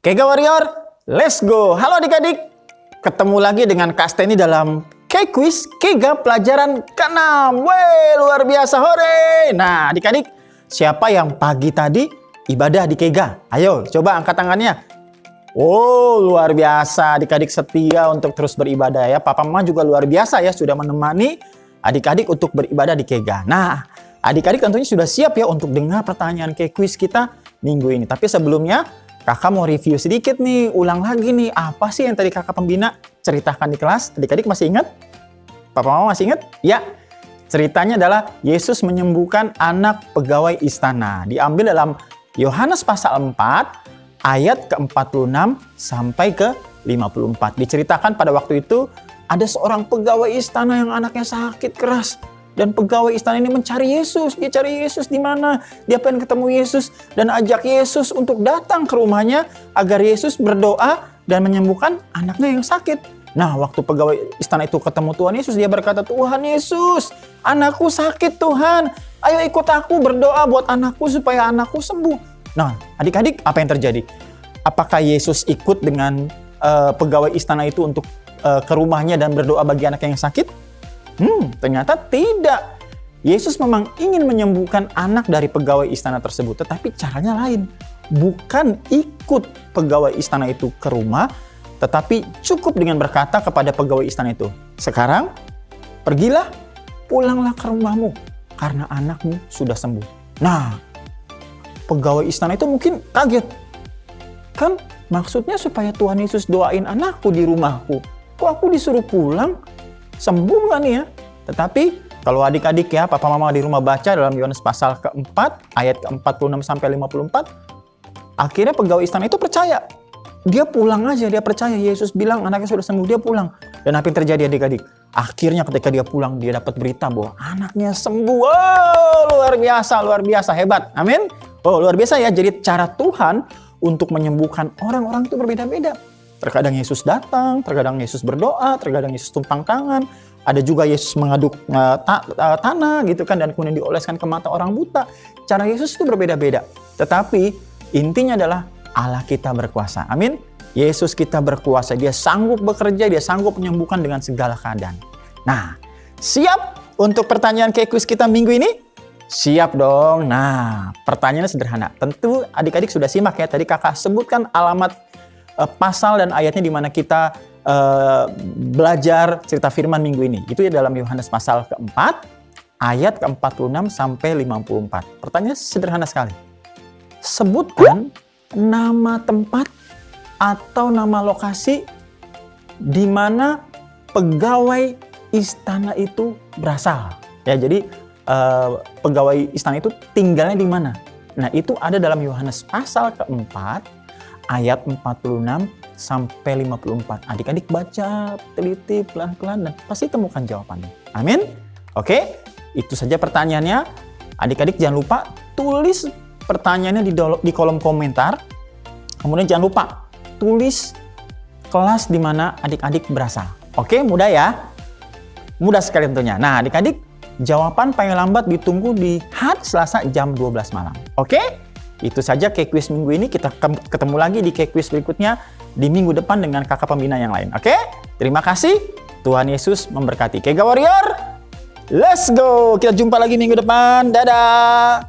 Kega Warrior, let's go! Halo adik-adik, ketemu lagi dengan Kak Steny dalam K-Quiz Kega pelajaran ke-6. Wey, luar biasa, hore! Nah adik-adik, siapa yang pagi tadi ibadah di Kega? Ayo, coba angkat tangannya. Oh, luar biasa, adik-adik setia untuk terus beribadah ya. Papa Mama juga luar biasa ya, sudah menemani adik-adik untuk beribadah di Kega. Nah, adik-adik tentunya sudah siap ya untuk dengar pertanyaan K-Quiz kita minggu ini. Tapi sebelumnya, kakak mau review sedikit nih, ulang lagi nih. Apa sih yang tadi kakak pembina ceritakan di kelas? Adik-adik masih ingat? Papa Mama masih ingat? Ya, ceritanya adalah Yesus menyembuhkan anak pegawai istana. Diambil dalam Yohanes pasal 4, ayat ke-46 sampai ke-54. Diceritakan pada waktu itu, ada seorang pegawai istana yang anaknya sakit keras. Dan pegawai istana ini mencari Yesus. Dia cari Yesus di mana? Dia pengen ketemu Yesus dan ajak Yesus untuk datang ke rumahnya agar Yesus berdoa dan menyembuhkan anaknya yang sakit. Nah, waktu pegawai istana itu ketemu Tuhan Yesus, dia berkata, "Tuhan Yesus, anakku sakit Tuhan. Ayo ikut aku berdoa buat anakku supaya anakku sembuh." Nah, adik-adik, apa yang terjadi? Apakah Yesus ikut dengan pegawai istana itu untuk ke rumahnya dan berdoa bagi anaknya yang sakit? Ternyata tidak. Yesus memang ingin menyembuhkan anak dari pegawai istana tersebut, tetapi caranya lain. Bukan ikut pegawai istana itu ke rumah, tetapi cukup dengan berkata kepada pegawai istana itu, "Sekarang pergilah, pulanglah ke rumahmu, karena anakmu sudah sembuh." Nah, pegawai istana itu mungkin kaget. Kan maksudnya supaya Tuhan Yesus doain anakku di rumahku. Kok aku disuruh pulang? Sembuh nggak nih ya? Tetapi kalau adik-adik ya, Papa Mama di rumah baca dalam Yohanes pasal ke-4, ayat ke-46 sampai 54, akhirnya pegawai istana itu percaya. Dia pulang aja, dia percaya Yesus bilang anaknya sudah sembuh, dia pulang. Dan apa yang terjadi adik-adik? Akhirnya ketika dia pulang, dia dapat berita bahwa anaknya sembuh. Oh, luar biasa, hebat. Amin. Oh, luar biasa ya. Jadi cara Tuhan untuk menyembuhkan orang-orang itu berbeda-beda. Terkadang Yesus datang, terkadang Yesus berdoa, terkadang Yesus tumpang tangan. Ada juga Yesus mengaduk tanah gitu kan, dan kemudian dioleskan ke mata orang buta. Cara Yesus itu berbeda-beda. Tetapi intinya adalah Allah kita berkuasa. Amin. Yesus kita berkuasa. Dia sanggup bekerja, dia sanggup menyembuhkan dengan segala keadaan. Nah, siap untuk pertanyaan K-Quiz kita minggu ini? Siap dong. Nah, pertanyaannya sederhana. Tentu adik-adik sudah simak ya. Tadi kakak sebutkan alamat pasal dan ayatnya di mana kita belajar cerita firman minggu ini. Itu ya dalam Yohanes pasal ke-4, ayat ke-46 sampai 54. Pertanyaannya sederhana sekali. Sebutkan nama tempat atau nama lokasi di mana pegawai istana itu berasal. Ya, jadi pegawai istana itu tinggalnya di mana? Nah, itu ada dalam Yohanes pasal ke-4, ayat 46 sampai 54. Adik-adik baca teliti pelan-pelan dan pasti temukan jawabannya. Amin. Oke, itu saja pertanyaannya. Adik-adik jangan lupa tulis pertanyaannya di kolom komentar. Kemudian jangan lupa tulis kelas di mana adik-adik berasal. Oke, mudah ya? Mudah sekali tentunya. Nah, adik-adik, jawaban paling lambat ditunggu di hari Selasa jam 12 malam. Oke? Itu saja K-Quiz minggu ini. Kita ketemu lagi di K-Quiz berikutnya di minggu depan dengan kakak pembina yang lain. Oke? Terima kasih. Tuhan Yesus memberkati. Kega Warrior, let's go! Kita jumpa lagi minggu depan. Dadah!